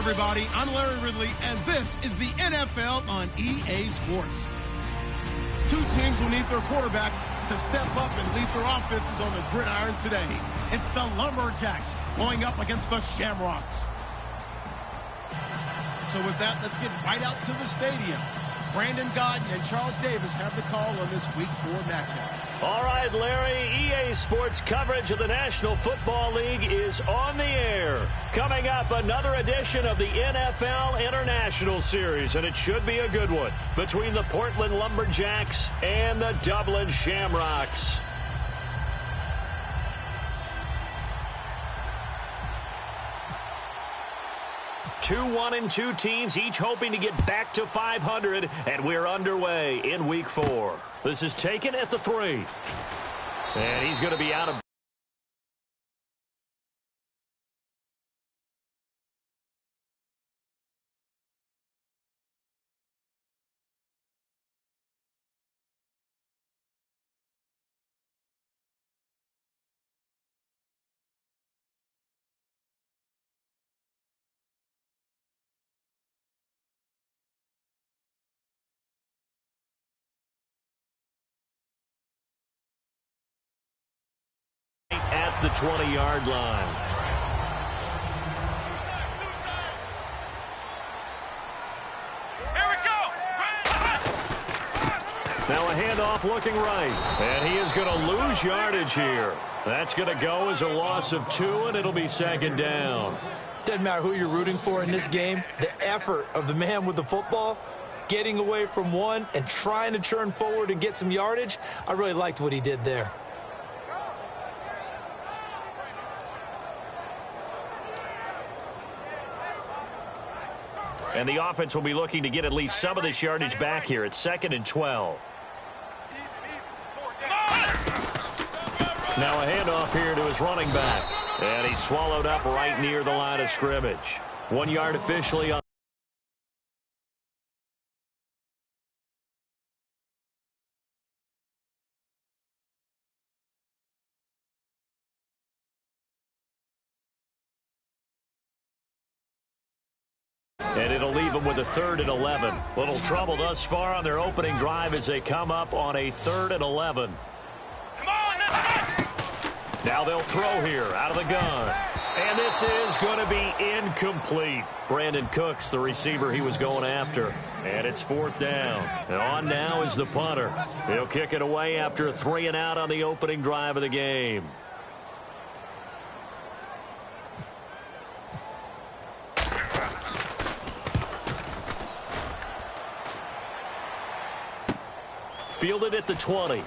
Everybody, I'm Larry Ridley, and this is the NFL on EA Sports. Two teams will need their quarterbacks to step up and lead their offenses on the gridiron today. It's the Lumberjacks going up against the Shamrocks. So with that, let's get right out to the stadium. Brandon Gaudin and Charles Davis have the call on this Week 4 matchup. All right, Larry, EA Sports coverage of the National Football League is on the air. Coming up, another edition of the NFL International Series, and it should be a good one, between the Portland Lumberjacks and the Dublin Shamrocks. Two 1-2 teams, each hoping to get back to 500, and we're underway in Week 4. This is taken at the 3. And he's going to be out of at the 20-yard line. Now a handoff looking right. And he is going to lose yardage here. That's going to go as a loss of 2, and it'll be second down. Doesn't matter who you're rooting for in this game. The effort of the man with the football, getting away from one and trying to turn forward and get some yardage, I really liked what he did there. And the offense will be looking to get at least some of this yardage back here. It's 2nd and 12. Now a handoff here to his running back. And he's swallowed up right near the line of scrimmage. 1 yard officially on. And it'll leave them with a 3rd and 11. Little trouble thus far on their opening drive as they come up on a 3rd and 11. Now they'll throw here out of the gun. And this is going to be incomplete. Brandon Cooks, the receiver he was going after. And it's 4th down. And on now is the punter. He'll kick it away after a 3 and out on the opening drive of the game. Fielded at the 20.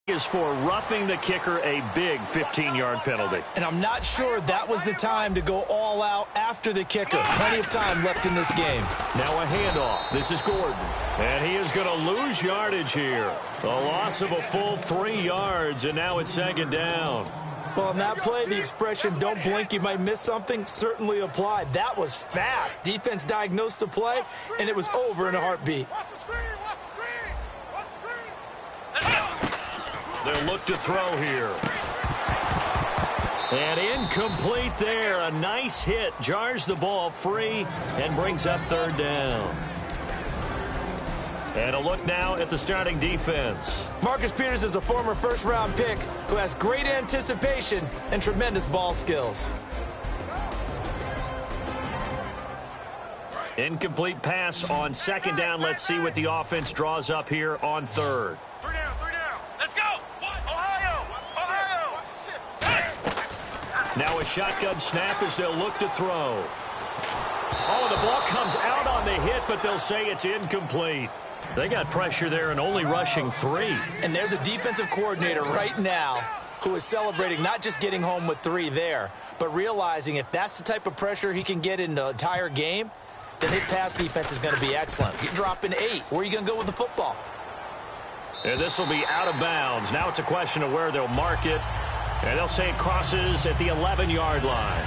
Is for roughing the kicker a big 15-yard penalty. And I'm not sure that was the time to go all out after the kicker. Plenty of time left in this game. Now a handoff. This is Gordon. And he is going to lose yardage here. A loss of a full 3 yards, and now it's 2nd down. Well, on that play, the expression, don't blink, you might miss something, certainly applied. That was fast. Defense diagnosed the play, and it was over in a heartbeat. They'll look to throw here. And incomplete there. A nice hit. Jars the ball free and brings up 3rd down. And a look now at the starting defense. Marcus Peters is a former first-round pick who has great anticipation and tremendous ball skills. Incomplete pass on 2nd down. Let's see what the offense draws up here on 3rd. Now a shotgun snap as they'll look to throw. Oh, the ball comes out on the hit, but they'll say it's incomplete. They got pressure there and only rushing 3. And there's a defensive coordinator right now who is celebrating not just getting home with 3 there, but realizing if that's the type of pressure he can get in the entire game, then his pass defense is going to be excellent. You're dropping 8. Where are you going to go with the football? And this will be out of bounds. Now it's a question of where they'll mark it. And they'll say it crosses at the 11-yard line.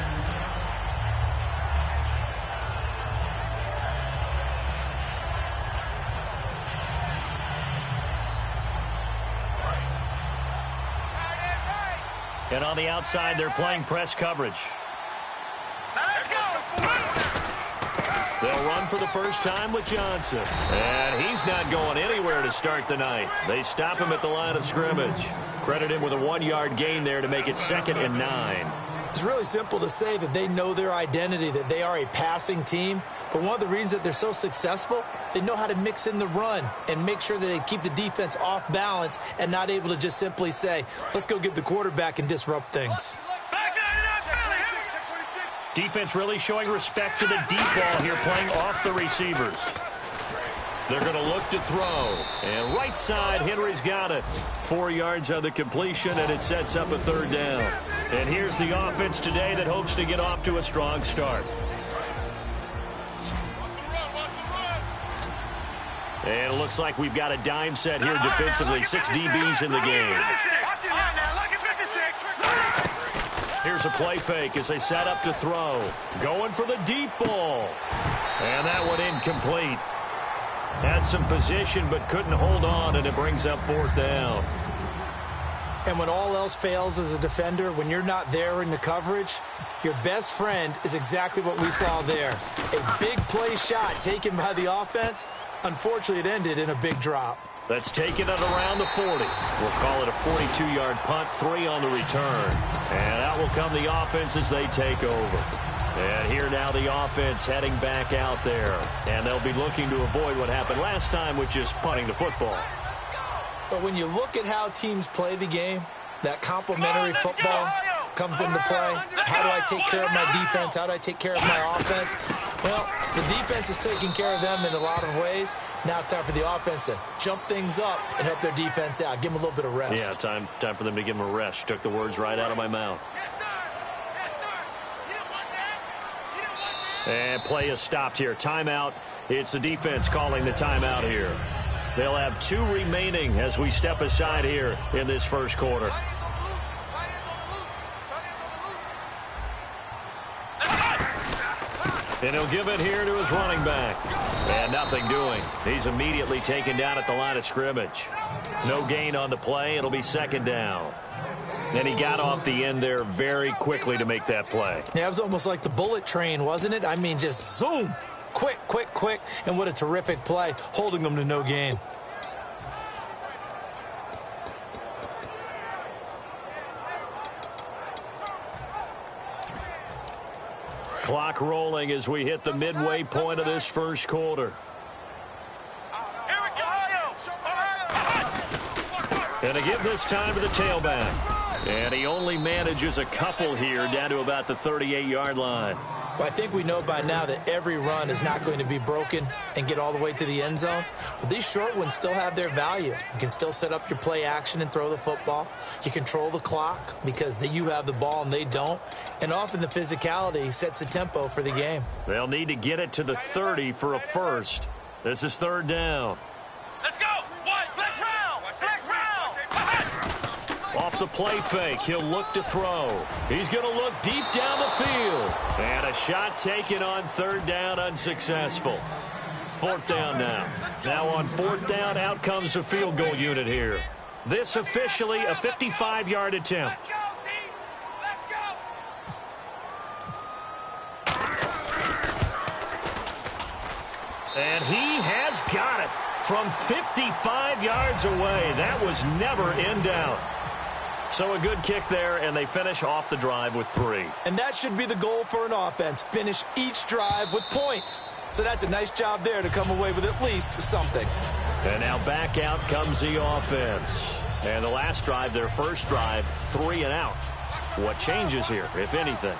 And on the outside, they're playing press coverage. They'll run for the first time with Johnson. And he's not going anywhere to start the night. They stop him at the line of scrimmage. Credit him with a 1-yard gain there to make it 2nd and 9. It's really simple to say that they know their identity, that they are a passing team. But one of the reasons that they're so successful, they know how to mix in the run and make sure that they keep the defense off balance and not able to just simply say, let's go get the quarterback and disrupt things. Defense really showing respect to the deep ball here, playing off the receivers. They're going to look to throw. And right side, Henry's got it. 4 yards on the completion, and it sets up a 3rd down. And here's the offense today that hopes to get off to a strong start. And it looks like we've got a dime set here defensively. 6 DBs in the game. Here's a play fake as they set up to throw. Going for the deep ball. And that one incomplete. Had some position but couldn't hold on, and it brings up 4th down. And when all else fails as a defender, when you're not there in the coverage, your best friend is exactly what we saw there. A big play shot taken by the offense. Unfortunately, it ended in a big drop. Let's take it at around the 40. We'll call it a 42-yard punt, 3 on the return. And out will come the offense as they take over. And here now the offense heading back out there. And they'll be looking to avoid what happened last time, which is punting the football. But when you look at how teams play the game, that complementary football comes into play. How do I take care of my defense? How do I take care of my offense? Well, the defense is taking care of them in a lot of ways. Now it's time for the offense to jump things up and help their defense out. Give them a little bit of rest. Yeah, time for them to give them a rest. Took the words right out of my mouth. And play is stopped here. Timeout. It's the defense calling the timeout here. They'll have 2 remaining as we step aside here in this first quarter. And he'll give it here to his running back. And nothing doing. He's immediately taken down at the line of scrimmage. No gain on the play. It'll be second down. And he got off the end there very quickly to make that play. Yeah, it was almost like the bullet train, wasn't it? I mean, just zoom. Quick, quick, quick. And what a terrific play, holding them to no gain. Clock rolling as we hit the midway point of this first quarter. And to give this time to the tailback. And he only manages a couple here down to about the 38-yard line. Well, I think we know by now that every run is not going to be broken and get all the way to the end zone. But these short ones still have their value. You can still set up your play action and throw the football. You control the clock because you have the ball and they don't. And often the physicality sets the tempo for the game. They'll need to get it to the 30 for a first. This is third down. Let's go! Flex round! Flex round! Off the play fake, he'll look to throw. He's going to look deep down the field. And a shot taken on third down, unsuccessful. Fourth down now. Now on fourth down, out comes the field goal unit here. This officially a 55-yard attempt. And he has got it from 55 yards away. That was never in doubt. So a good kick there, and they finish off the drive with 3. And that should be the goal for an offense. Finish each drive with points. So that's a nice job there to come away with at least something. And now back out comes the offense. And the last drive, their first drive, 3 and out. What changes here, if anything?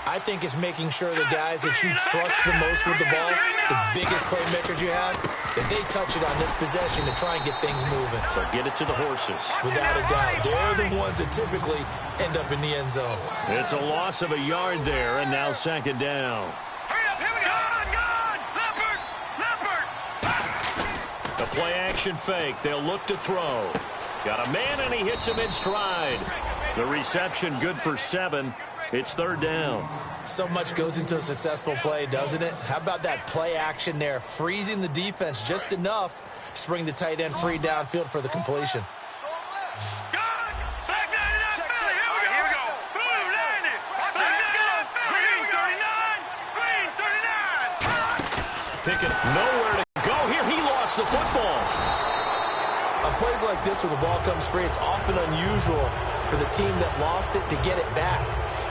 I think it's making sure the guys that you trust the most with the ball, the biggest playmakers you have, that they touch it on this possession to try and get things moving. So get it to the horses. Without a doubt. They're the ones that typically end up in the end zone. It's a loss of a yard there, and now second down. Hurry up, here we go! Leopard! The play action fake. They'll look to throw. Got a man, and he hits him in stride. The reception good for 7. It's third down. So much goes into a successful play, doesn't it? How about that play action there, freezing the defense just enough to bring the tight end free downfield for the completion. Pickett nowhere to go here. He lost the football. On plays like this, when the ball comes free, it's often unusual for the team that lost it to get it back.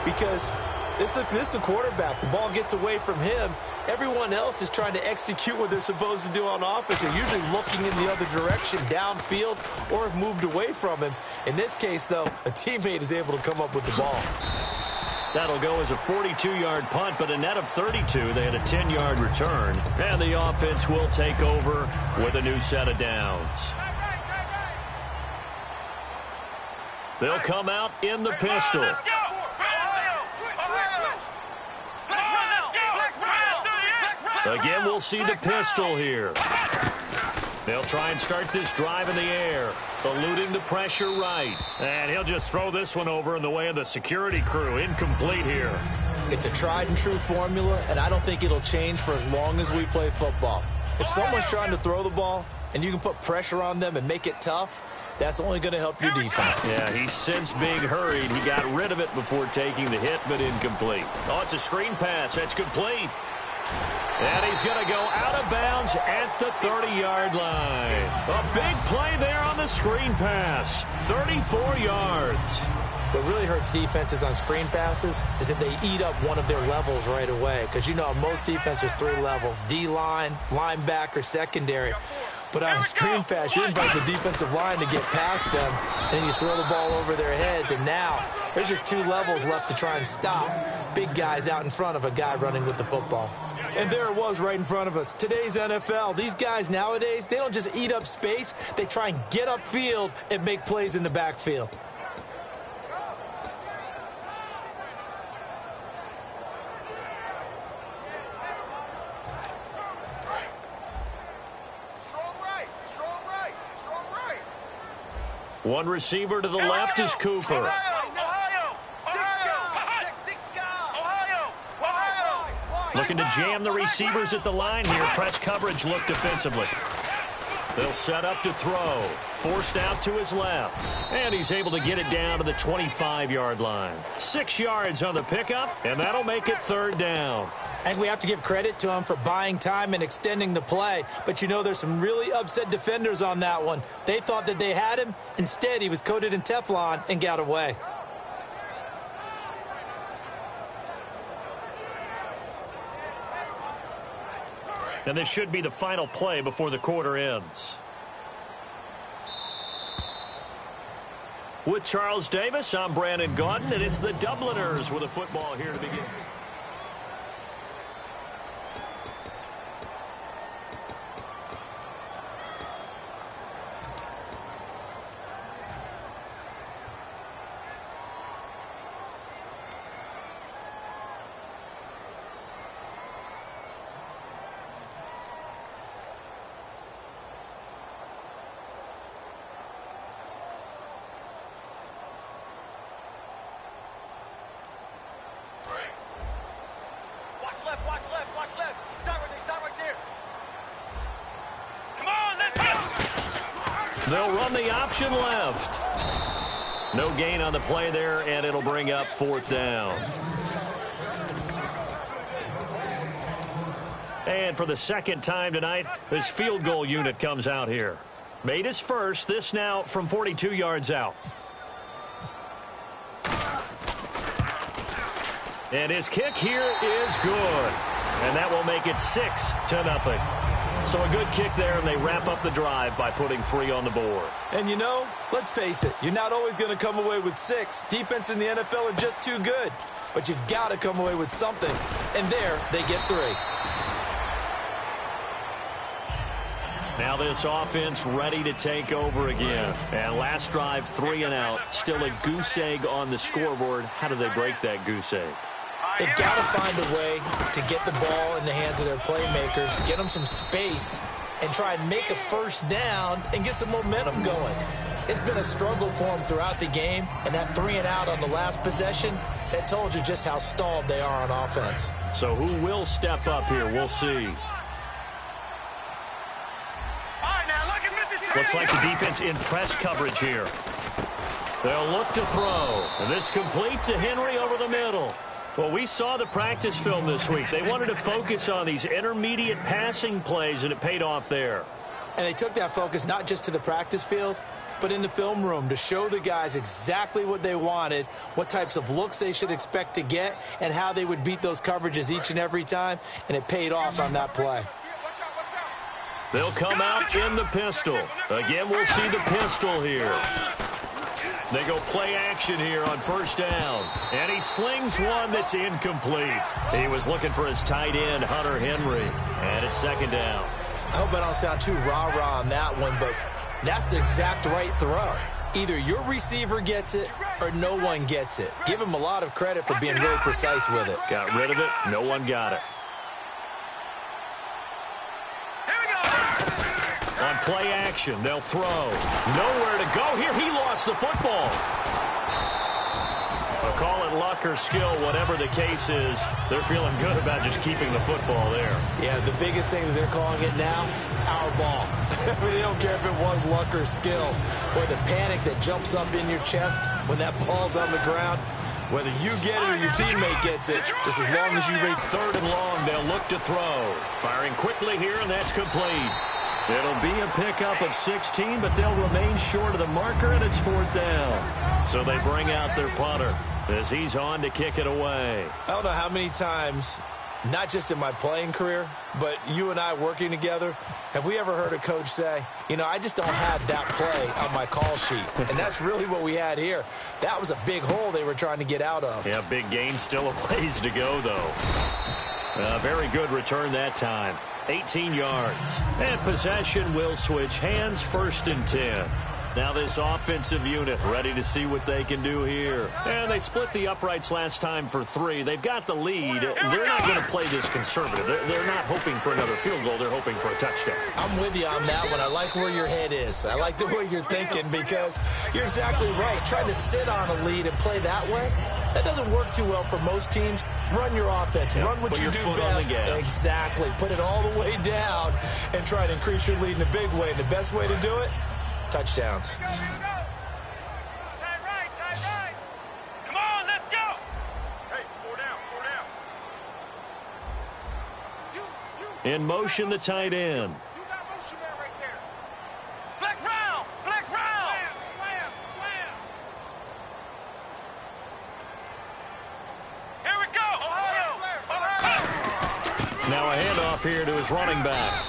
Because this is the quarterback. The ball gets away from him. Everyone else is trying to execute what they're supposed to do on offense. They're usually looking in the other direction, downfield, or have moved away from him. In this case, though, a teammate is able to come up with the ball. That'll go as a 42-yard punt, but a net of 32. They had a 10-yard return. And the offense will take over with a new set of downs. They'll come out in the pistol. Again, we'll see the pistol here. They'll try and start this drive in the air, eluding the pressure right. And he'll just throw this one over in the way of the security crew. Incomplete here. It's a tried-and-true formula, and I don't think it'll change for as long as we play football. If someone's trying to throw the ball and you can put pressure on them and make it tough, That's only going to help your defense. Yeah, he's since being hurried. He got rid of it before taking the hit, but incomplete. Oh, it's a screen pass. That's complete. And he's going to go out of bounds at the 30-yard line. A big play there on the screen pass. 34 yards. What really hurts defenses on screen passes is that they eat up one of their levels right away. Because, you know, most defenses, 3 levels. D-line, linebacker, secondary. But on a screen pass, you invite the defensive line to get past them, and then you throw the ball over their heads, and now there's just 2 levels left to try and stop big guys out in front of a guy running with the football. And there it was right in front of us. Today's NFL, these guys nowadays, they don't just eat up space. They try and get upfield and make plays in the backfield. One receiver to the left is Cooper. Ohio! Looking to jam the receivers at the line here. Press coverage look defensively. They'll set up to throw. Forced out to his left. And he's able to get it down to the 25-yard line. 6 yards on the pickup, and that'll make it 3rd down. And we have to give credit to him for buying time and extending the play. But, you know, there's some really upset defenders on that one. They thought that they had him. Instead, he was coated in Teflon and got away. And this should be the final play before the quarter ends. With Charles Davis, I'm Brandon Gaudin, and it's the Dubliners with a football here to begin. Watch left. Stop right there. Come on, let's go. They'll run the option left. No gain on the play there, and it'll bring up 4th down. And for the 2nd time tonight, this field goal unit comes out here. Made his first, this now from 42 yards out. And his kick here is good. And that will make it 6-0. So a good kick there, and they wrap up the drive by putting 3 on the board. And, you know, let's face it, you're not always going to come away with 6. Defense in the NFL are just too good. But you've got to come away with something. And there, they get 3. Now this offense ready to take over again. And last drive, 3 and out. Still a goose egg on the scoreboard. How do they break that goose egg? They've got to find a way to get the ball in the hands of their playmakers, get them some space, and try and make a first down and get some momentum going. It's been a struggle for them throughout the game, and that 3 and out on the last possession, that told you just how stalled they are on offense. So who will step up here? We'll see. Looks like the defense in press coverage here. They'll look to throw. And this complete to Henry over the middle. Well, we saw the practice film this week. They wanted to focus on these intermediate passing plays, and it paid off there. And they took that focus not just to the practice field, but in the film room to show the guys exactly what they wanted, what types of looks they should expect to get, and how they would beat those coverages each and every time, and it paid off on that play. They'll come out in the pistol. Again, we'll see the pistol here. They go play action here on 1st down. And he slings one that's incomplete. He was looking for his tight end, Hunter Henry. And it's 2nd down. I hope I don't sound too rah-rah on that one, but that's the exact right throw. Either your receiver gets it or no one gets it. Give him a lot of credit for being really precise with it. Got rid of it. No one got it. On play action, they'll throw. Nowhere to go here. He lost the football. I'll call it luck or skill, whatever the case is. They're feeling good about just keeping the football there. Yeah, the biggest thing that they're calling it now, our ball. I mean, you don't care if it was luck or skill, or the panic that jumps up in your chest when that ball's on the ground. Whether you get it or your teammate gets it, just as long as you reach. Third and long, they'll look to throw. Firing quickly here, and that's complete. It'll be a pickup of 16, but they'll remain short of the marker, and it's fourth down. So they bring out their punter as he's on to kick it away. I don't know how many times, not just in my playing career, but you and I working together, have we ever heard a coach say, you know, I just don't have that play on my call sheet. And that's really what we had here. That was a big hole they were trying to get out of. Yeah, big gain, still a ways to go, though. Very good return that time. 18 yards. And possession will switch hands, first and 10. Now this offensive unit ready to see what they can do here. And they split the uprights last time for 3. They've got the lead. They're not going to play this conservative. They're not hoping for another field goal. They're hoping for a touchdown. I'm with you on that one. I like where your head is. I like the way you're thinking because you're exactly right. Trying to sit on a lead and play that way, that doesn't work too well for most teams. Run your offense. Run what you do best. Exactly. Put it all the way down and try to increase your lead in a big way. And the best way to do it, touchdowns. Time right. Come on, let's go. Hey, 4 down. In motion, the tight end. You got motion man right there. Flex round. Slam. Here we go. Ohio. Now a handoff here to his running back.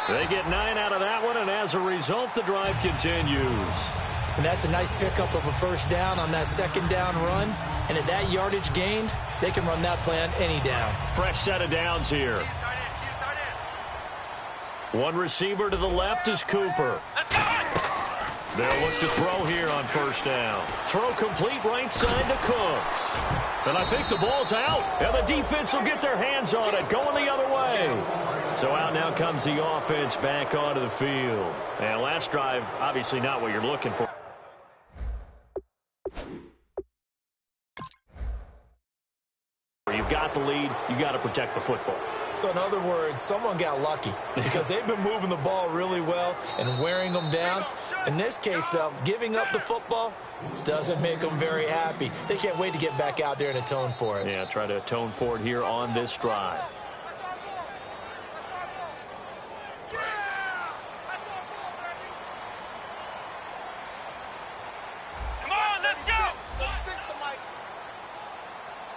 They get 9 out of that one, and as a result, the drive continues. And that's a nice pickup of a first down on that second down run. And at that yardage gained, they can run that play on any down. Fresh set of downs here. One receiver to the left is Cooper. They'll look to throw here on first down. Throw complete right side to Cooks. And I think the ball's out. And the defense will get their hands on it, going the other way. So out now comes the offense back onto the field. And last drive, obviously not what you're looking for. You've got the lead. You've got to protect the football. So in other words, someone got lucky because they've been moving the ball really well and wearing them down. In this case, though, giving up the football doesn't make them very happy. They can't wait to get back out there and atone for it. Yeah, try to atone for it here on this drive. Come on, let's go.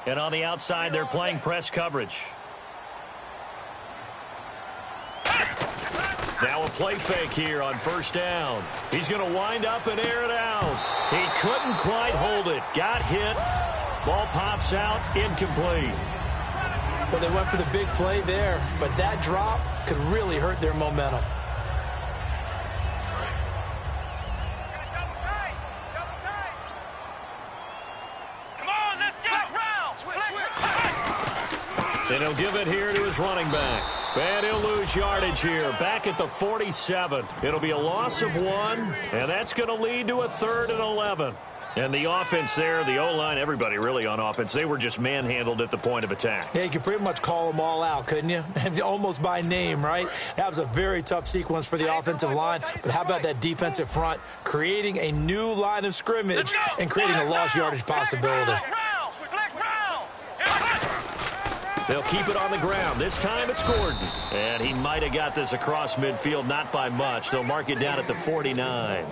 And on the outside, they're playing press coverage. Now a play fake here on first down. He's going to wind up and air it out. He couldn't quite hold it. Got hit. Ball pops out. Incomplete. Well, they went for the big play there, but that drop could really hurt their momentum. Come on, let's go. And he'll give it here to his running back. And he'll lose yardage here. Back at the 47. It'll be a loss of 1, and that's going to lead to a 3rd and 11. And the offense there, the O-line, everybody really on offense, they were just manhandled at the point of attack. Yeah, you could pretty much call them all out, couldn't you? Almost by name, right? That was a very tough sequence for the offensive line. But how about that defensive front creating a new line of scrimmage and creating a lost yardage possibility? They'll keep it on the ground. This time it's Gordon. And he might have got this across midfield, not by much. They'll mark it down at the 49.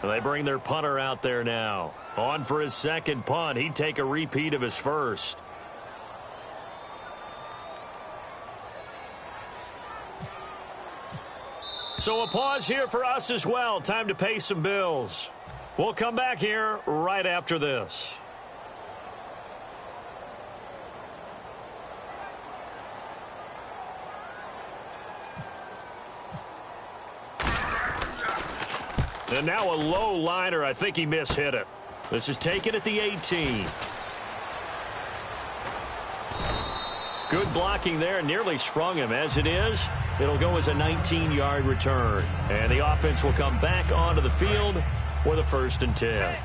And they bring their punter out there now. On for his second punt. He'd take a repeat of his first. So a pause here for us as well. Time to pay some bills. We'll come back here right after this. And now a low liner. I think he mishit it. This is taken at the 18. Good blocking there. Nearly sprung him. As it is, it'll go as a 19-yard return. And the offense will come back onto the field for the 1st and 10.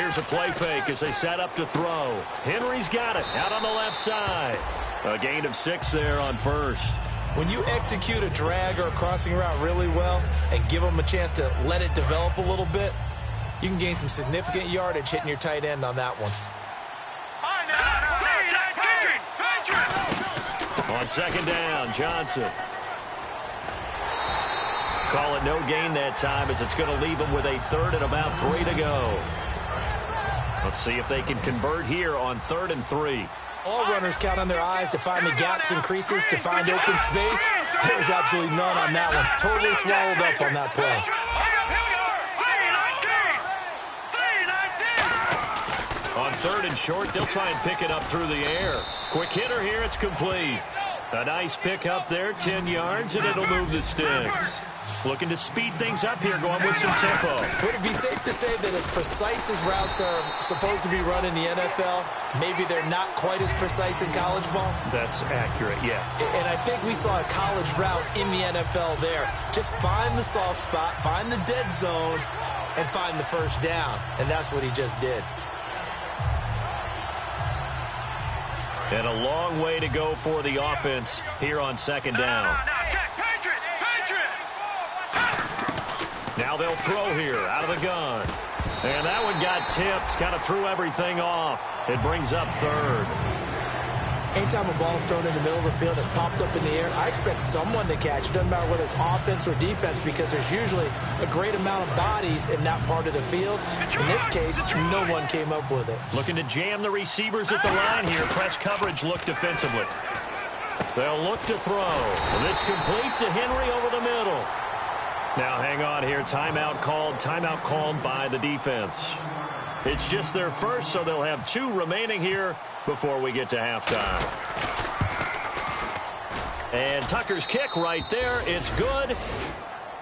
Here's a play fake as they set up to throw. Henry's got it out on the left side. A gain of 6 there on first. When you execute a drag or a crossing route really well and give them a chance to let it develop a little bit, you can gain some significant yardage hitting your tight end on that one. On second down, Johnson. Call it no gain that time as it's going to leave them with a third and about 3 to go. Let's see if they can convert here on 3rd and 3. All runners count on their eyes to find the gaps and creases, to find open space. There's absolutely none on that one. Totally swallowed up on that play. On 3rd and short, they'll try and pick it up through the air. Quick hitter here, it's complete. A nice pick up there, 10 yards, and it'll move the sticks. Looking to speed things up here, going with some tempo. Would it be safe to say that as precise as routes are supposed to be run in the NFL, maybe they're not quite as precise in college ball? That's accurate, yeah. And I think we saw a college route in the NFL there. Just find the soft spot, find the dead zone, and find the first down. And that's what he just did. And a long way to go for the offense here on second down. Now they'll throw here out of the gun. And that one got tipped, kind of threw everything off. It brings up 3rd. Anytime a ball's thrown in the middle of the field that's popped up in the air, I expect someone to catch. It doesn't matter whether it's offense or defense, because there's usually a great amount of bodies in that part of the field. In this case, no one came up with it. Looking to jam the receivers at the line here. Press coverage look defensively. They'll look to throw. This complete to Henry over the middle. Now hang on here. Timeout called by the defense. It's just their first, so they'll have 2 remaining here before we get to halftime. And Tucker's kick right there. It's good.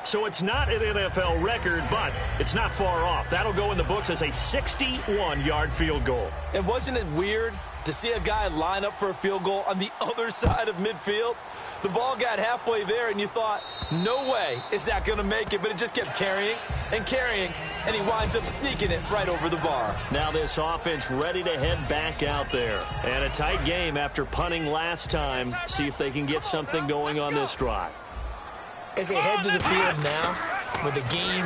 So it's not an NFL record, but it's not far off. That'll go in the books as a 61-yard field goal. And wasn't it weird to see a guy line up for a field goal on the other side of midfield? The ball got halfway there, and you thought, no way is that going to make it. But it just kept carrying and carrying, and he winds up sneaking it right over the bar. Now this offense ready to head back out there. And a tight game after punting last time. See if they can get something going on this drive. As they head to the field now, with the game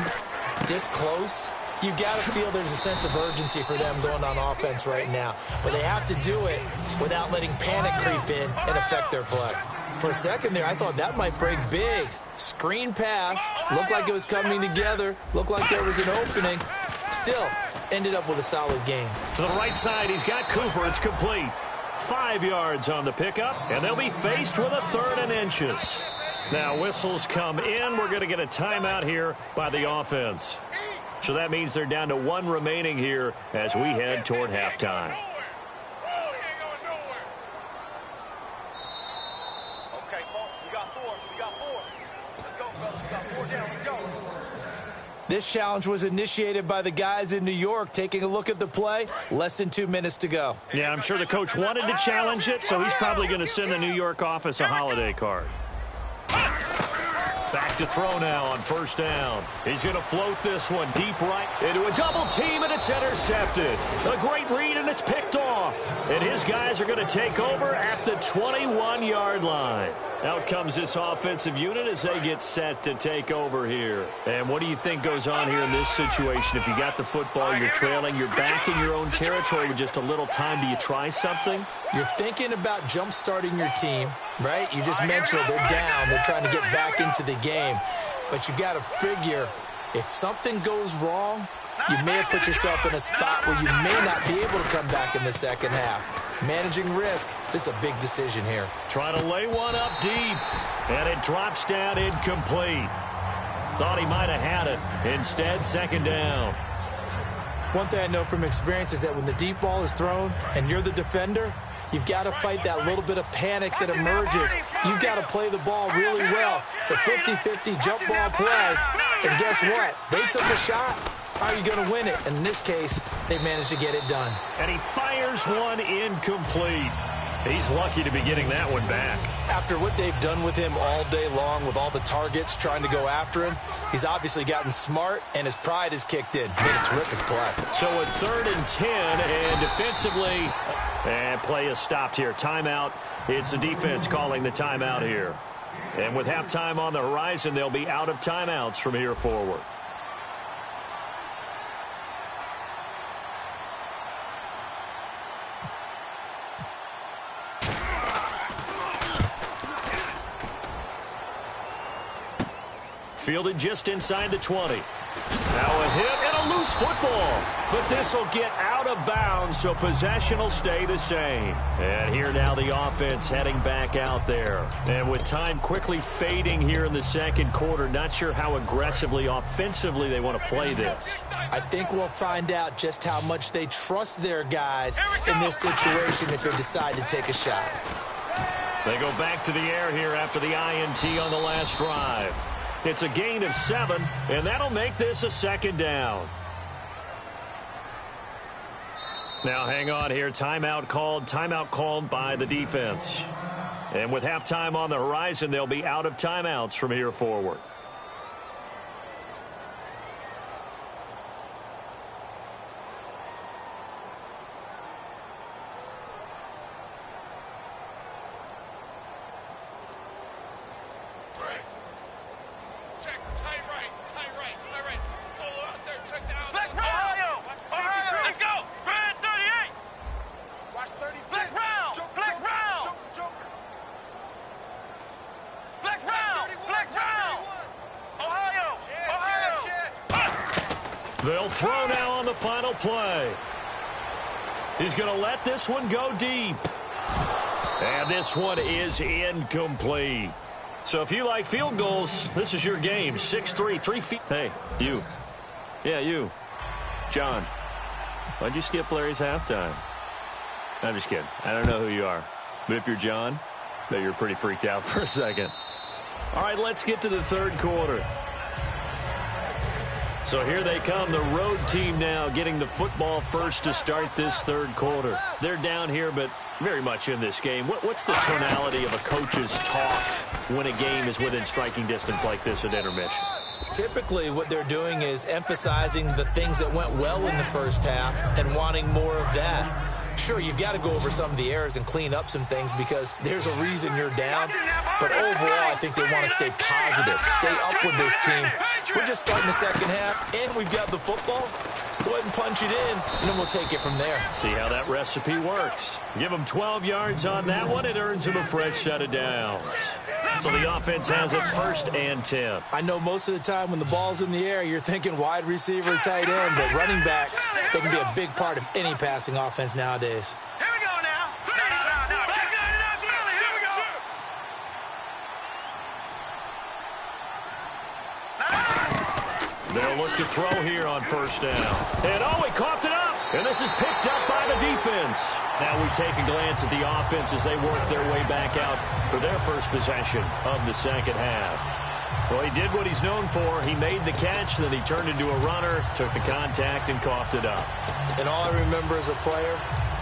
this close, you got to feel there's a sense of urgency for them going on offense right now. But they have to do it without letting panic creep in and affect their play. For a second there, I thought that might break big. Screen pass. Looked like it was coming together. Looked like there was an opening. Still, ended up with a solid game. To the right side, he's got Cooper. It's complete. 5 yards on the pickup, and they'll be faced with a 3rd and inches. Now whistles come in. We're going to get a timeout here by the offense. So that means they're down to 1 remaining here as we head toward halftime. This challenge was initiated by the guys in New York. Taking a look at the play, less than 2 minutes to go. Yeah, I'm sure the coach wanted to challenge it, so he's probably going to send the New York office a holiday card. Back to throw now on first down. He's going to float this one deep right into a double team, and it's intercepted. A great read, and it's picked off. And his guys are going to take over at the 21-yard line. Out comes this offensive unit as they get set to take over here. And what do you think goes on here in this situation? If you got the football, you're trailing, you're back in your own territory with just a little time. Do you try something? You're thinking about jump-starting your team, right? You just mentioned it. They're down. They're trying to get back into the game. But you got to figure, if something goes wrong, you may have put yourself in a spot where you may not be able to come back in the second half. Managing risk, this is a big decision here. Trying to lay one up deep, and it drops down incomplete. Thought he might have had it. Instead, second down. One thing I know from experience is that when the deep ball is thrown and you're the defender, you've got to fight that little bit of panic that emerges. You've got to play the ball really well. It's a 50-50 jump ball play. And guess what? They took a shot. How are you going to win it? And in this case, they managed to get it done. And he fires one incomplete. He's lucky to be getting that one back. After what they've done with him all day long with all the targets trying to go after him, he's obviously gotten smart, and his pride has kicked in. Made a terrific play. So a 3rd and 10, and defensively, and play is stopped here. Timeout. It's the defense calling the timeout here. And with halftime on the horizon, they'll be out of timeouts from here forward. Fielded just inside the 20. Now a hit and a loose football. But this will get out of bounds, so possession will stay the same. And here now the offense heading back out there. And with time quickly fading here in the second quarter, not sure how aggressively, offensively they want to play this. I think we'll find out just how much they trust their guys in this situation if they decide to take a shot. They go back to the air here after the INT on the last drive. It's a gain of 7, and that'll make this a 2nd down. Now hang on here. Timeout called by the defense. And with halftime on the horizon, they'll be out of timeouts from here forward. They'll throw now on the final play. He's going to let this one go deep. And this one is incomplete. So if you like field goals, this is your game. 6'3", 3 feet. Hey, you. Yeah, you. John, why'd you skip Larry's halftime? I'm just kidding. I don't know who you are. But if you're John, bet you're pretty freaked out for a second. All right, let's get to the third quarter. So here they come, the road team now getting the football first to start this third quarter. They're down here, but very much in this game. What's the tonality of a coach's talk when a game is within striking distance like this at intermission? Typically, what they're doing is emphasizing the things that went well in the first half and wanting more of that. Sure, you've got to go over some of the errors and clean up some things because there's a reason you're down. But overall, I think they want to stay positive, stay up with this team. We're just starting the second half, and we've got the football. Let's go ahead and punch it in, and then we'll take it from there. See how that recipe works. Give them 12 yards on that one. It earns them a fresh set of downs. So the offense has it 1st and 10. I know most of the time when the ball's in the air, you're thinking wide receiver, tight end, but running backs, they can be a big part of any passing offense nowadays. Here we go now. No. Here we go. They'll look to throw here on 1st down. And he coughed it up. And this is picked up by the defense. Now we take a glance at the offense as they work their way back out for their first possession of the second half. Well, he did what he's known for. He made the catch, then he turned into a runner, took the contact, and coughed it up. And all I remember as a player,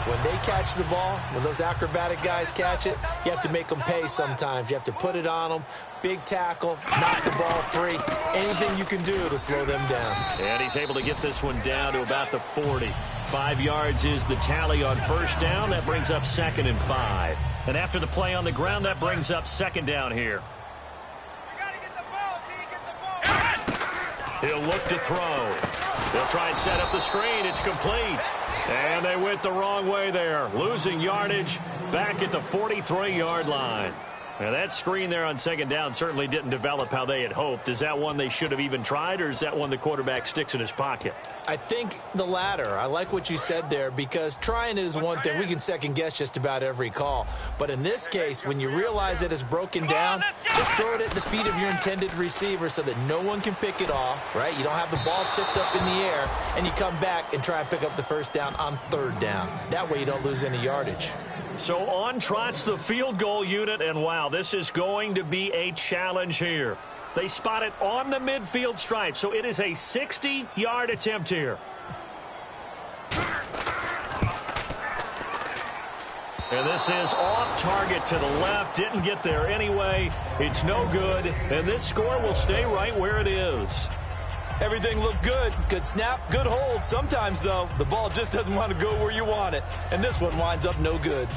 when they catch the ball, when those acrobatic guys catch it, you have to make them pay sometimes. You have to put it on them, big tackle, knock the ball free. Anything you can do to slow them down. And he's able to get this one down to about the 40. 5 yards is the tally on 1st down. That brings up 2nd and 5. And after the play on the ground, that brings up 2nd down here. You got to get the ball, D. Get the ball. He'll look to throw. They'll try and set up the screen. It's complete. And they went the wrong way there. Losing yardage back at the 43-yard line. Now, that screen there on 2nd down certainly didn't develop how they had hoped. Is that one they should have even tried, or is that one the quarterback sticks in his pocket? I think the latter. I like what you said there because trying it is one thing. We can second-guess just about every call. But in this case, when you realize that it's broken down, just throw it at the feet of your intended receiver so that no one can pick it off, right? You don't have the ball tipped up in the air, and you come back and try and pick up the 1st down on 3rd down. That way you don't lose any yardage. So on trots the field goal unit, and wow, this is going to be a challenge here. They spot it on the midfield stripe, so it is a 60-yard attempt here. And this is off target to the left. Didn't get there anyway. It's no good. And this score will stay right where it is. Everything looked good. Good snap, good hold. Sometimes, though, the ball just doesn't want to go where you want it. And this one winds up no good.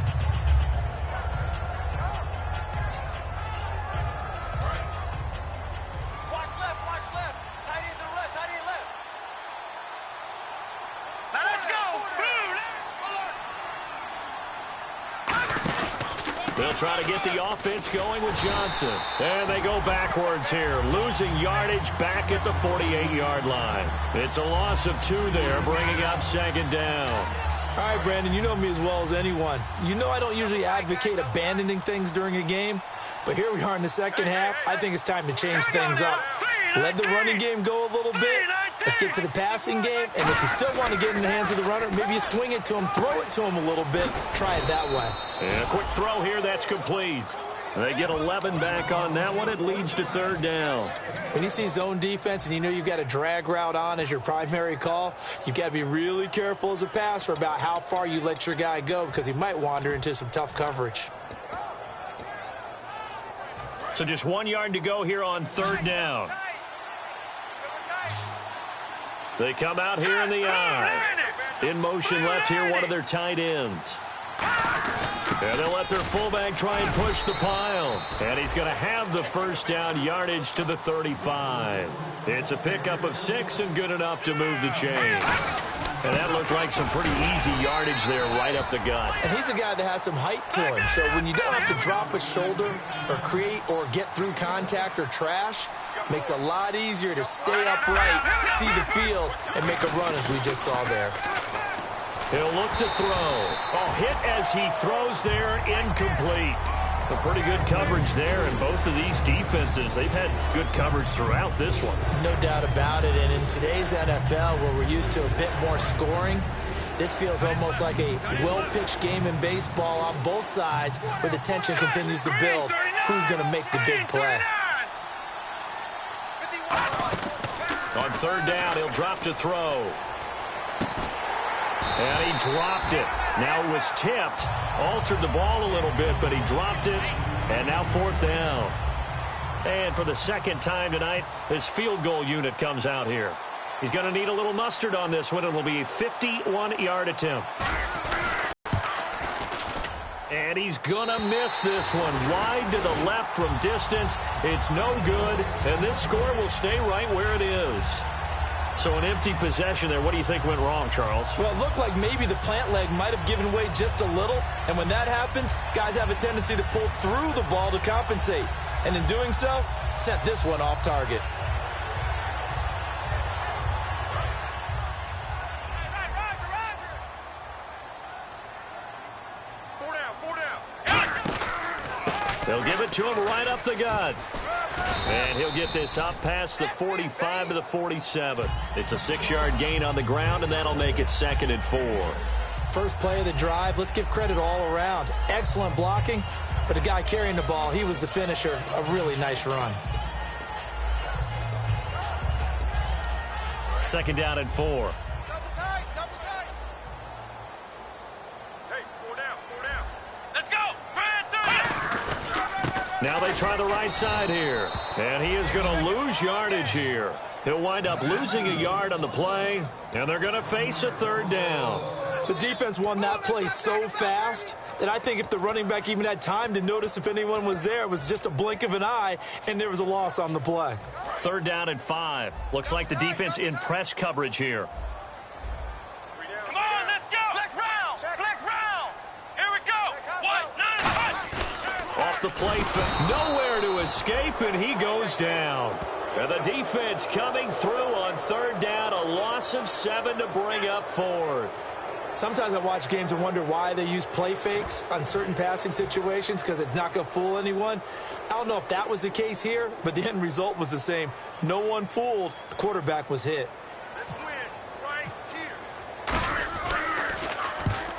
They'll try to get the offense going with Johnson. And they go backwards here, losing yardage back at the 48-yard line. It's a loss of 2 there, bringing up second down. All right, Brandon, you know me as well as anyone. You know I don't usually advocate abandoning things during a game, but here we are in the second half. I think it's time to change things up. Let the running game go a little bit. Let's get to the passing game, and if you still want to get in the hands of the runner, maybe you swing it to him, throw it to him a little bit, try it that way. And a quick throw here, that's complete. They get 11 back on that one. It leads to third down. When you see zone defense and you know you've got a drag route on as your primary call, you've got to be really careful as a passer about how far you let your guy go because he might wander into some tough coverage. So just 1 yard to go here on third down. They come out here in the eye. In motion left here, one of their tight ends. And they'll let their fullback try and push the pile. And he's going to have the first down, yardage to the 35. It's a pickup of 6 and good enough to move the chains. And that looked like some pretty easy yardage there right up the gut. And he's a guy that has some height to him. So when you don't have to drop a shoulder or create or get through contact or trash, makes it a lot easier to stay upright, see the field, and make a run as we just saw there. He'll look to throw. Oh, hit as he throws there, incomplete. A pretty good coverage there, and both of these defenses, they've had good coverage throughout this one. No doubt about it, and in today's NFL, where we're used to a bit more scoring, this feels almost like a well-pitched game in baseball on both sides, where the tension continues to build. Who's going to make the big play? On third down, he'll drop to throw. And he dropped it. Now it was tipped. Altered the ball a little bit, but he dropped it. And now fourth down. And for the second time tonight, his field goal unit comes out here. He's going to need a little mustard on this one. It will be a 51-yard attempt. And he's going to miss this one. Wide to the left from distance. It's no good. And this score will stay right where it is. So an empty possession there. What do you think went wrong, Charles? Well, it looked like maybe the plant leg might have given way just a little. And when that happens, guys have a tendency to pull through the ball to compensate. And in doing so, sent this one off target. They'll give it to him right up the gut. And he'll get this up past the 45 to the 47. It's a 6-yard gain on the ground, and that'll make it 2nd and 4. First play of the drive, let's give credit all around. Excellent blocking, but the guy carrying the ball, he was the finisher. A really nice run. 2nd down and 4. Double tight, double tight. Hey, 4 down, 4 down. Let's go. Now they try the right side here. And he is going to lose yardage here. He'll wind up losing a yard on the play, and they're going to face a third down. The defense won that play so fast that I think if the running back even had time to notice if anyone was there, it was just a blink of an eye, and there was a loss on the play. 3rd down and 5. Looks like the defense in press coverage here. Come on, let's go. Flex round. Flex round. Here we go. 1, 9, 5. Off the play, nowhere to escape, and he goes down. And the defense coming through on 3rd down, a loss of 7 to bring up 4th. Sometimes I watch games and wonder why they use play fakes on certain passing situations because it's not going to fool anyone. I don't know if that was the case here, but the end result was the same. No one fooled. The quarterback was hit. Let's win right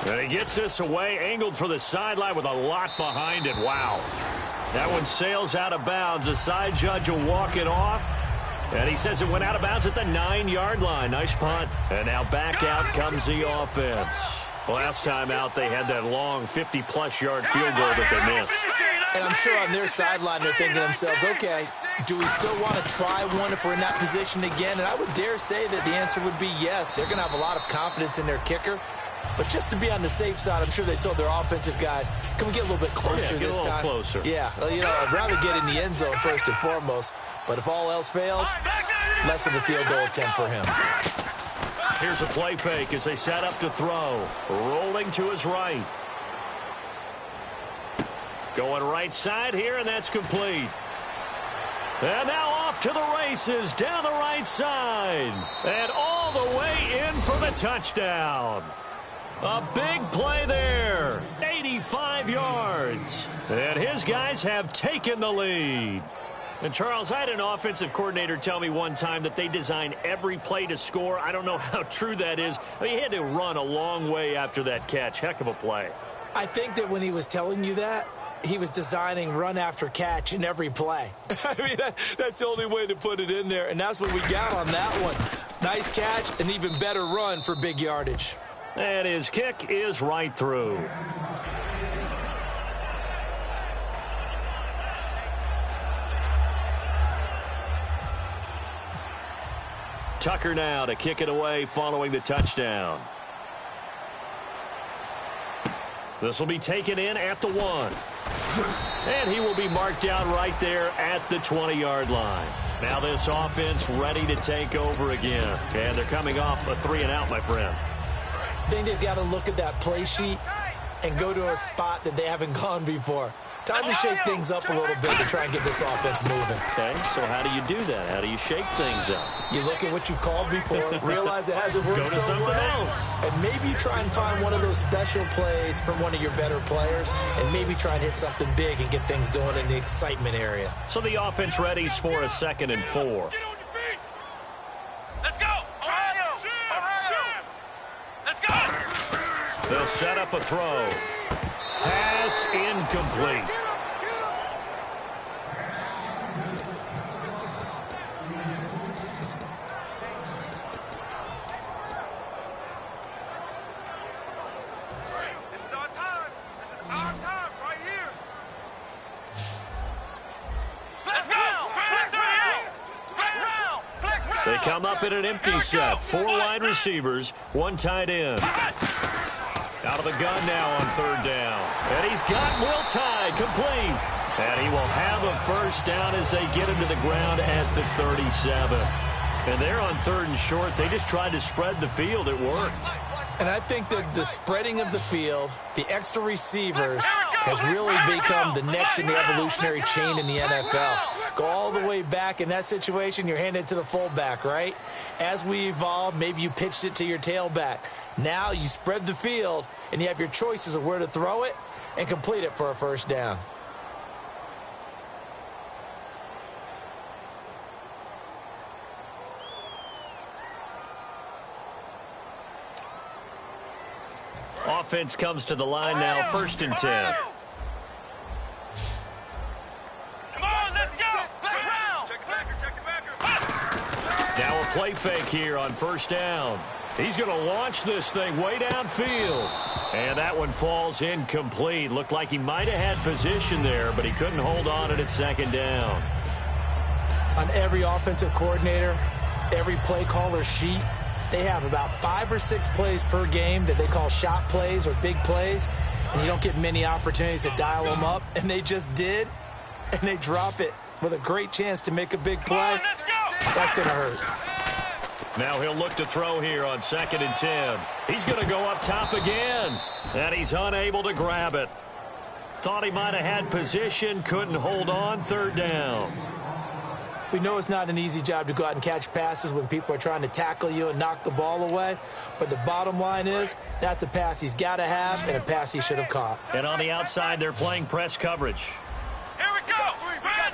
here. And he gets this away, angled for the sideline with a lot behind it. Wow. That one sails out of bounds. The side judge will walk it off. And he says it went out of bounds at the 9-yard line. Nice punt. And now back out comes the offense. Last time out, they had that long 50-plus yard field goal that they missed. And I'm sure on their sideline they're thinking to themselves, okay, do we still want to try one if we're in that position again? And I would dare say that the answer would be yes. They're going to have a lot of confidence in their kicker. But just to be on the safe side, I'm sure they told their offensive guys, can we get a little bit closer this time? Get a little closer. Yeah, well, you know, I'd rather get in the end zone first and foremost. But if all else fails, less of a field goal attempt for him. Here's a play fake as they set up to throw. Rolling to his right. Going right side here, and that's complete. And now off to the races down the right side. And all the way in for the touchdown. A big play there. 85 yards. And his guys have taken the lead. And, Charles, I had an offensive coordinator tell me one time that they design every play to score. I don't know how true that is. I mean, he had to run a long way after that catch. Heck of a play. I think that when he was telling you that, he was designing run after catch in every play. I mean, that's the only way to put it in there, and that's what we got on that one. Nice catch, an even better run for big yardage. And his kick is right through. Tucker now to kick it away following the touchdown. This will be taken in at the 1. And he will be marked down right there at the 20-yard line. Now this offense ready to take over again. And they're coming off a 3-and-out, my friend. I think they've got to look at that play sheet and go to a spot that they haven't gone before. Time to shake things up a little bit to try and get this offense moving. Okay, so how do you do that? How do you shake things up? You look at what you've called before, realize it hasn't worked Go to so something well, else. and maybe try and find one of those special plays from one of your better players, and maybe try and hit something big and get things going in the excitement area. So the offense readies for a 2nd and 4. Get on your feet. Let's go. Ohio. Let's go. They'll set up a throw. Pass incomplete. This is our time. This is our time right here. Let's go. Flex round. Flex round. Flex round. They come up in an empty set. 4 wide receivers, 1 tight end. Out of the gun now on 3rd down. And he's got Will Tye complete. And he will have a first down as they get him to the ground at the 37. And they're on 3rd and short. They just tried to spread the field. It worked. And I think that the spreading of the field, the extra receivers, has really become the next in the evolutionary chain in the NFL. Go all the way back in that situation, you're handed to the fullback, right? As we evolve, maybe you pitched it to your tailback. Now you spread the field, and you have your choices of where to throw it and complete it for a first down. Offense comes to the line now, 1st and 10. Come on, let's go. Flex round. Check it back. Now a play fake here on 1st down. He's going to launch this thing way downfield. And that one falls incomplete. Looked like he might have had position there, but he couldn't hold on it at 2nd down. On every offensive coordinator, every play caller sheet, they have about 5 or 6 plays per game that they call shot plays or big plays, and you don't get many opportunities to dial them up, and they just did, and they drop it with a great chance to make a big play. That's going to hurt. Now he'll look to throw here on 2nd and 10. He's going to go up top again, and he's unable to grab it. Thought he might have had position, couldn't hold on, 3rd down. We know it's not an easy job to go out and catch passes when people are trying to tackle you and knock the ball away. But the bottom line is, that's a pass he's got to have and a pass he should have caught. And on the outside, they're playing press coverage. Here we go. Run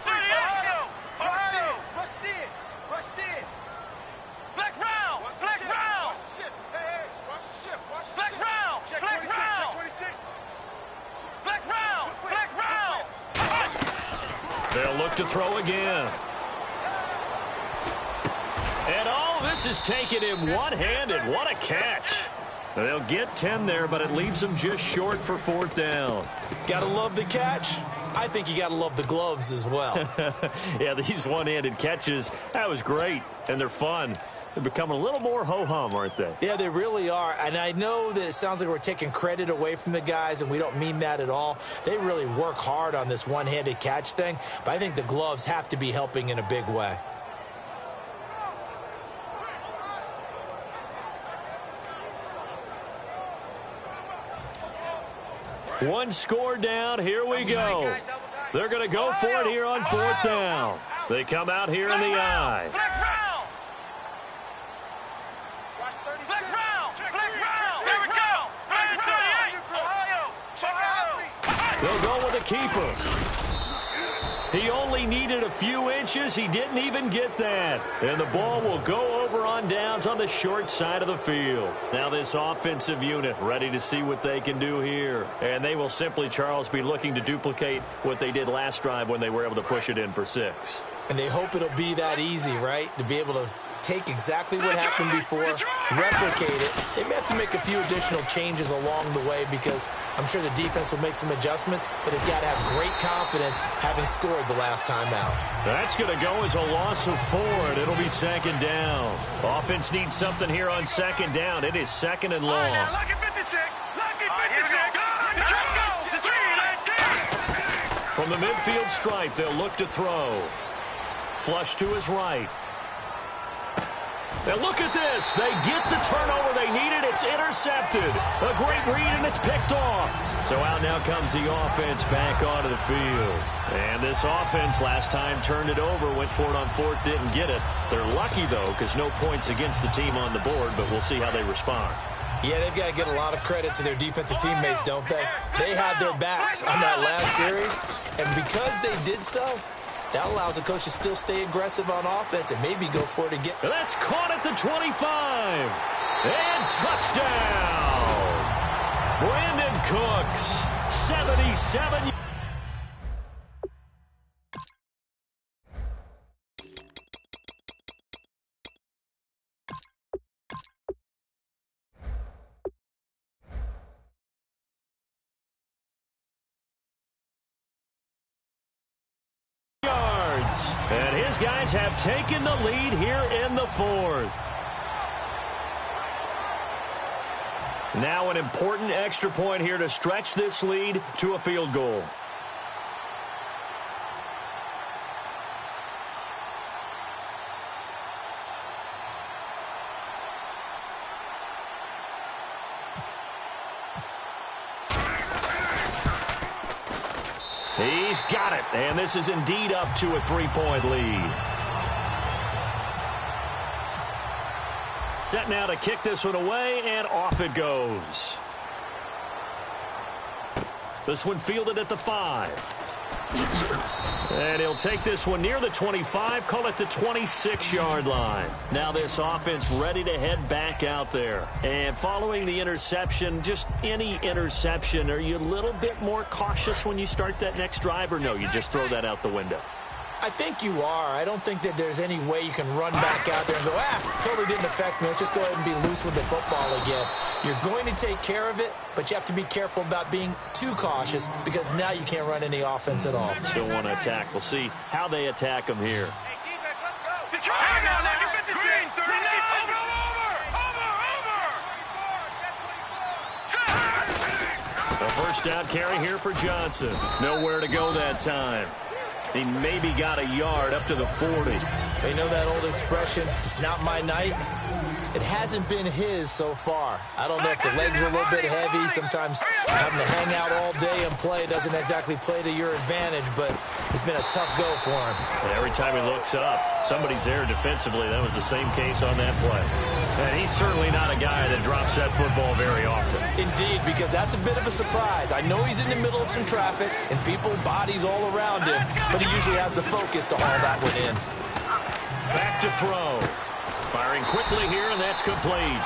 through the Ohio. Ohio. Rush it. Rush it. Flex round. Flex round. Watch the ship. Hey, watch the ship. Watch the ship. Flex round. Flex round. Flex round. Flex round. They'll look to throw again. And this is taking him one-handed. What a catch. They'll get 10 there, but it leaves them just short for 4th down. Gotta love the catch. I think you gotta love the gloves as well. Yeah, these one-handed catches, that was great, and they're fun. They're becoming a little more ho-hum, aren't they? Yeah, they really are. And I know that it sounds like we're taking credit away from the guys, and we don't mean that at all. They really work hard on this one-handed catch thing, but I think the gloves have to be helping in a big way. One score down. Here we go. They're going to go for it here on 4th down. They come out here in the I. They'll go with a keeper. He only needed a few inches. He didn't even get that. And the ball will go over on downs on the short side of the field. Now this offensive unit ready to see what they can do here. And they will simply, Charles, be looking to duplicate what they did last drive when they were able to push it in for 6. And they hope it'll be that easy, right? To be able to take exactly what happened before, replicate it. They may have to make a few additional changes along the way because I'm sure the defense will make some adjustments, but they've got to have great confidence having scored the last time out. That's going to go as a loss of 4, and it'll be 2nd down. Offense needs something here on 2nd down. It is 2nd and long. Lucky 56. Lucky 56. Let's go. From the midfield stripe, they'll look to throw. Flush to his right. And look at this. They get the turnover they needed. It's intercepted. A great read, and it's picked off. So out now comes the offense back onto the field. And this offense last time turned it over, went for it on 4th, didn't get it. They're lucky, though, because no points against the team on the board, but we'll see how they respond. Yeah, they've got to give a lot of credit to their defensive teammates, don't they? They had their backs on that last series, and because they did so, that allows the coach to still stay aggressive on offense and maybe go for it again. That's caught at the 25. And touchdown. Brandon Cooks, 77. And his guys have taken the lead here in the 4th. Now an important extra point here to stretch this lead to a field goal. He's got it, and this is indeed up to a 3-point lead. Set now to kick this one away, and off it goes. This one fielded at the 5. And he'll take this one near the 25, call it the 26-yard line. Now this offense ready to head back out there. And following the interception, just any interception, are you a little bit more cautious when you start that next drive, or no, you just throw that out the window? I think you are. I don't think that there's any way you can run back out there and go, totally didn't affect me. Let's just go ahead and be loose with the football again. You're going to take care of it, but you have to be careful about being too cautious because now you can't run any offense at all. Still want to attack. We'll see how they attack them here. Hey, defense, let's go. Hang on, that's 56. A first down carry here for Johnson. Nowhere to go that time. He maybe got a yard up to the 40. They know that old expression, it's not my night. It hasn't been his so far. I don't know if the legs are a little bit heavy. Sometimes having to hang out all day and play doesn't exactly play to your advantage, but it's been a tough go for him. And every time he looks up, somebody's there defensively. That was the same case on that play. And he's certainly not a guy that drops that football very often. Indeed, because that's a bit of a surprise. I know he's in the middle of some traffic and people, bodies all around him, but he usually has the focus to haul that one in. Back to throw. Firing quickly here, and that's complete.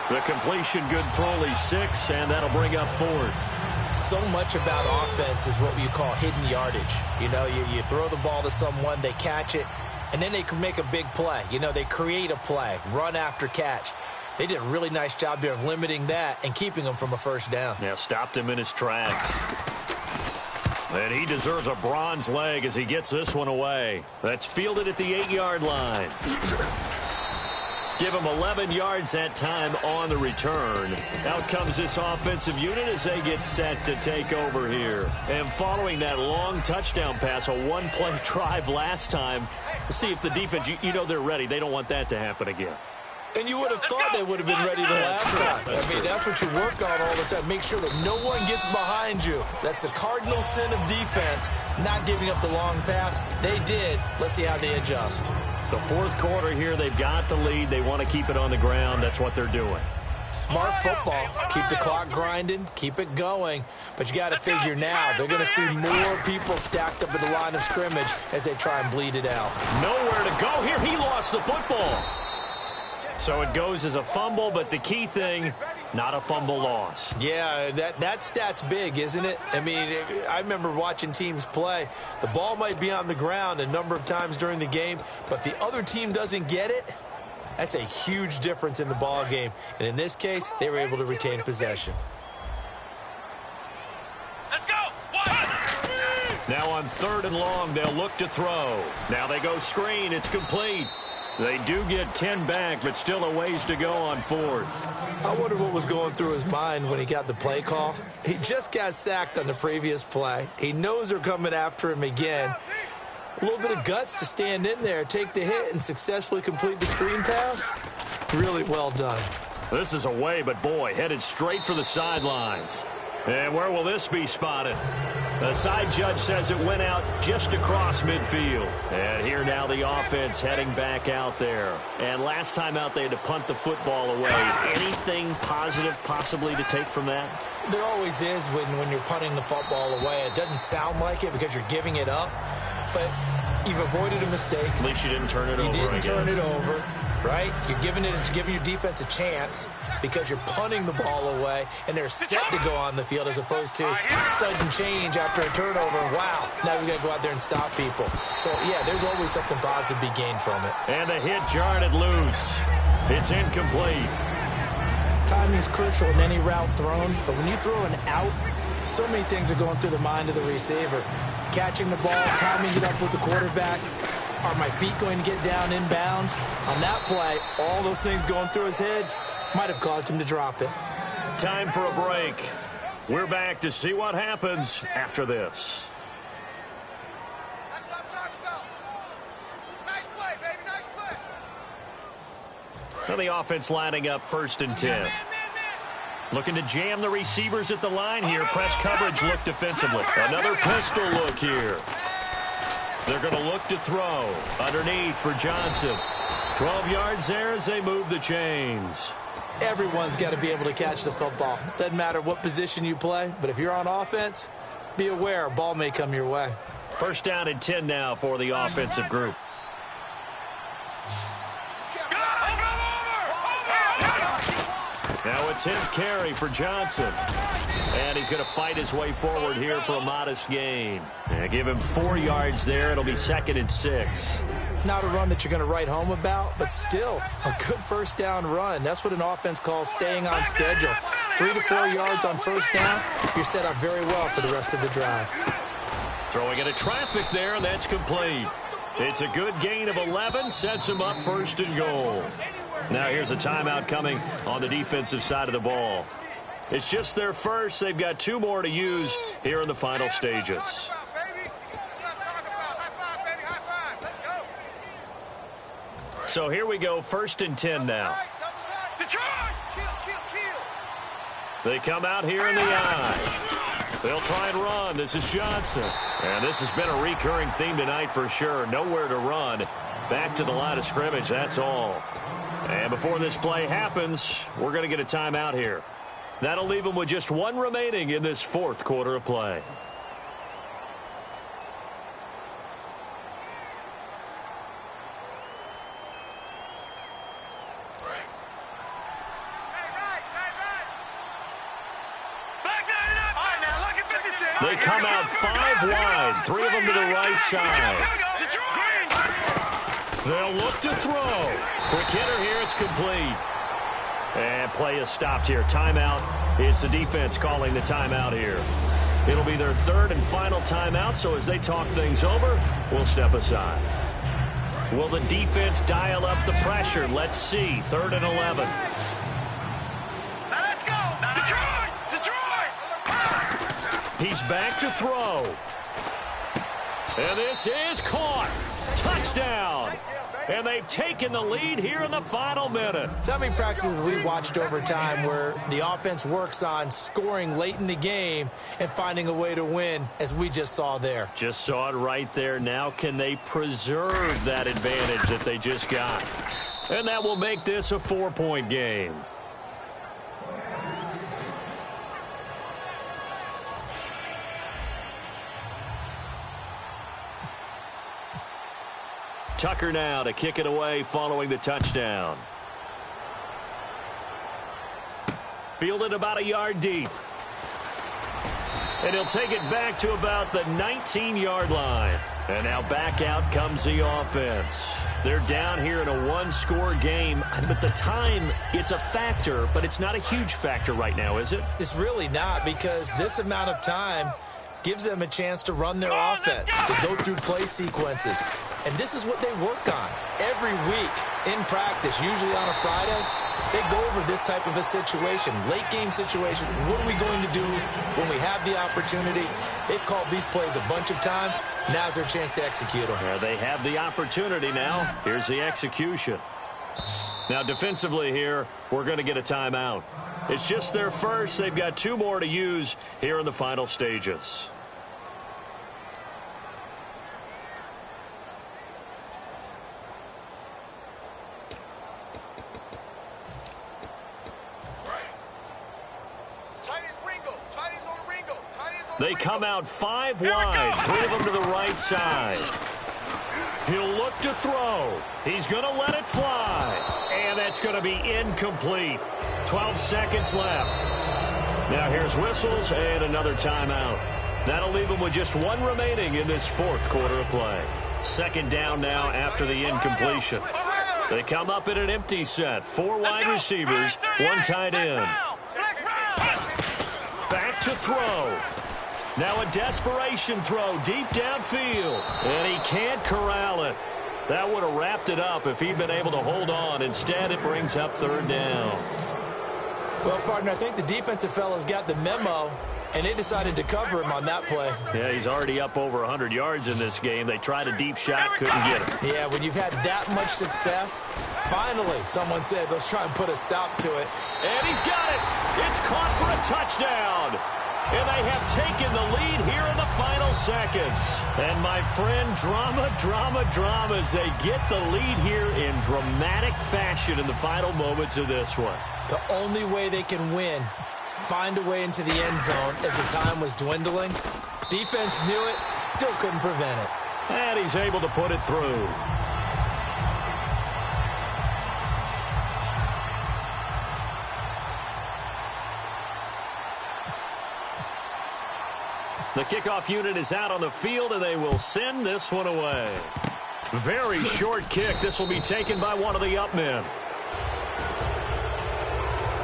The completion good for only 6, and that'll bring up 4th. So much about offense is what you call hidden yardage. You know, you throw the ball to someone, they catch it, and then they can make a big play. You know, they create a play, run after catch. They did a really nice job there of limiting that and keeping him from a first down. Yeah, stopped him in his tracks. And he deserves a bronze leg as he gets this one away. That's fielded at the 8-yard line. Give him 11 yards that time on the return. Out comes this offensive unit as they get set to take over here. And following that long touchdown pass, a one-play drive last time, let's see if the defense, you know they're ready. They don't want that to happen again. And you would have thought they would have been ready the last time. I mean, that's what you work on all the time. Make sure that no one gets behind you. That's the cardinal sin of defense, not giving up the long pass. They did. Let's see how they adjust. The fourth quarter here, they've got the lead. They want to keep it on the ground. That's what they're doing. Smart football. Keep the clock grinding. Keep it going. But you got to figure now, they're going to see more people stacked up at the line of scrimmage as they try and bleed it out. Nowhere to go here. He lost the football. So it goes as a fumble, but the key thing, not a fumble loss. Yeah, that stat's big, isn't it? I mean, I remember watching teams play. The ball might be on the ground a number of times during the game, but if the other team doesn't get it, that's a huge difference in the ball game. And in this case, they were able to retain possession. Let's go. Now on 3rd and long, they'll look to throw. Now they go screen. It's complete. They do get 10 back, but still a ways to go on 4th. I wonder what was going through his mind when he got the play call. He just got sacked on the previous play. He knows they're coming after him again. A little bit of guts to stand in there, take the hit, and successfully complete the screen pass. Really well done. This is away, but boy, headed straight for the sidelines. And where will this be spotted? The side judge says it went out just across midfield. And here now the offense heading back out there. And last time out they had to punt the football away. Anything positive possibly to take from that? There always is when you're punting the football away. It doesn't sound like it because you're giving it up. But you've avoided a mistake. At least you didn't turn it over. You didn't turn it over, right? You're giving your defense a chance because you're punting the ball away, and they're set to go on the field as opposed to sudden change after a turnover. Wow, now we got to go out there and stop people. So, yeah, there's always something positive to be gained from it. And the hit jarred it loose. It's incomplete. Timing is crucial in any route thrown, but when you throw an out, so many things are going through the mind of the receiver. Catching the ball, timing it up with the quarterback. Are my feet going to get down inbounds? On that play, all those things going through his head might have caused him to drop it. Time for a break. We're back to see what happens after this. That's what I'm talking about. Nice play, baby. Nice play. So the offense lining up 1st and 10. Looking to jam the receivers at the line here. Press coverage look defensively. Another pistol look here. They're going to look to throw. Underneath for Johnson. 12 yards there as they move the chains. Everyone's got to be able to catch the football. Doesn't matter what position you play, but if you're on offense, be aware a ball may come your way. 1st down and 10 now for the offensive group. Now a 10th carry for Johnson. And he's going to fight his way forward here for a modest gain. And give him 4 yards there. It'll be 2nd and 6. Not a run that you're going to write home about, but still a good 1st down run. That's what an offense calls staying on schedule. 3 to 4 yards on 1st down, you're set up very well for the rest of the drive. Throwing into traffic there, and that's complete. It's a good gain of 11, sets him up 1st and goal. Now here's a timeout coming on the defensive side of the ball. It's just their first. They've got 2 more to use here in the final stages. So here we go, 1st and 10 now. They come out here in the eye. They'll try and run. This is Johnson. And this has been a recurring theme tonight for sure. Nowhere to run. Back to the line of scrimmage, that's all. And before this play happens, we're going to get a timeout here. That'll leave them with just 1 remaining in this 4th quarter of play. They come out 5 wide, 3 of them to the right side. They'll look to throw. Quick hitter here, it's complete. And play is stopped here. Timeout. It's the defense calling the timeout here. It'll be their third and final timeout, so as they talk things over, we'll step aside. Will the defense dial up the pressure? Let's see. 3rd and 11. Now let's go. Detroit. He's back to throw. And this is caught. Touchdown. And they've taken the lead here in the final minute. So how many practices have we watched over time where the offense works on scoring late in the game and finding a way to win, as we just saw there? Just saw it right there. Now can they preserve that advantage that they just got? And that will make this a 4-point game. Tucker now to kick it away following the touchdown. Fielded about a yard deep. And he'll take it back to about the 19-yard line. And now back out comes the offense. They're down here in a one-score game. But the time, it's a factor, but it's not a huge factor right now, is it? It's really not, because this amount of time gives them a chance to run their offense, to go through play sequences. And this is what they work on every week in practice, usually on a Friday. They go over this type of a situation, late game situation. What are we going to do when we have the opportunity? They've called these plays a bunch of times. Now's their chance to execute them. Yeah, they have the opportunity now. Here's the execution. Now defensively here, we're going to get a timeout. It's just their first. They've got 2 more to use here in the final stages. They come out 5 wide, 3 of them to the right side. He'll look to throw. He's going to let it fly. And that's going to be incomplete. 12 seconds left. Now here's whistles and another timeout. That'll leave them with just 1 remaining in this 4th quarter of play. 2nd down now after the incompletion. They come up in an empty set. 4 wide receivers, 1 tight end. Back to throw. Now a desperation throw deep downfield. And he can't corral it. That would have wrapped it up if he'd been able to hold on. Instead, it brings up 3rd down. Well, partner, I think the defensive fellas got the memo, and they decided to cover him on that play. Yeah, he's already up over 100 yards in this game. They tried a deep shot, couldn't get it. Yeah, when you've had that much success, finally someone said, let's try and put a stop to it. And he's got it. It's caught for a touchdown. And they have taken the lead here in the final seconds. And my friend, drama as they get the lead here in dramatic fashion in the final moments of this one. The only way they can win, find a way into the end zone as the time was dwindling. Defense knew it, still couldn't prevent it. And he's able to put it through. The kickoff unit is out on the field, and they will send this one away. Very short kick. This will be taken by one of the up men.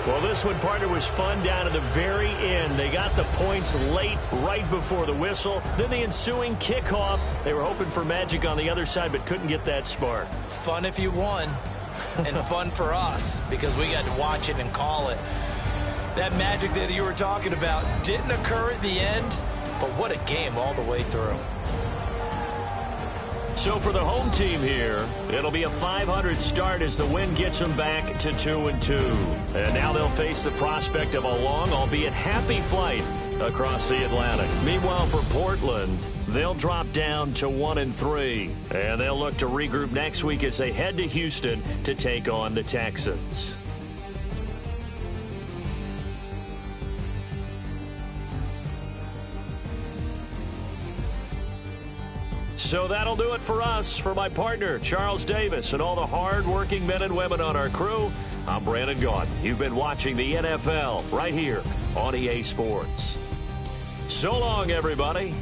Well, this one, partner, was fun down at the very end. They got the points late, right before the whistle. Then the ensuing kickoff. They were hoping for magic on the other side, but couldn't get that spark. Fun if you won, and fun for us, because we got to watch it and call it. That magic that you were talking about didn't occur at the end. But what a game all the way through. So for the home team here, it'll be a 500 start as the win gets them back to 2-2. And now they'll face the prospect of a long, albeit happy flight across the Atlantic. Meanwhile, for Portland, they'll drop down to 1-3. And they'll look to regroup next week as they head to Houston to take on the Texans. So that'll do it for us. For my partner, Charles Davis, and all the hard-working men and women on our crew, I'm Brandon Gaudin. You've been watching the NFL right here on EA Sports. So long, everybody.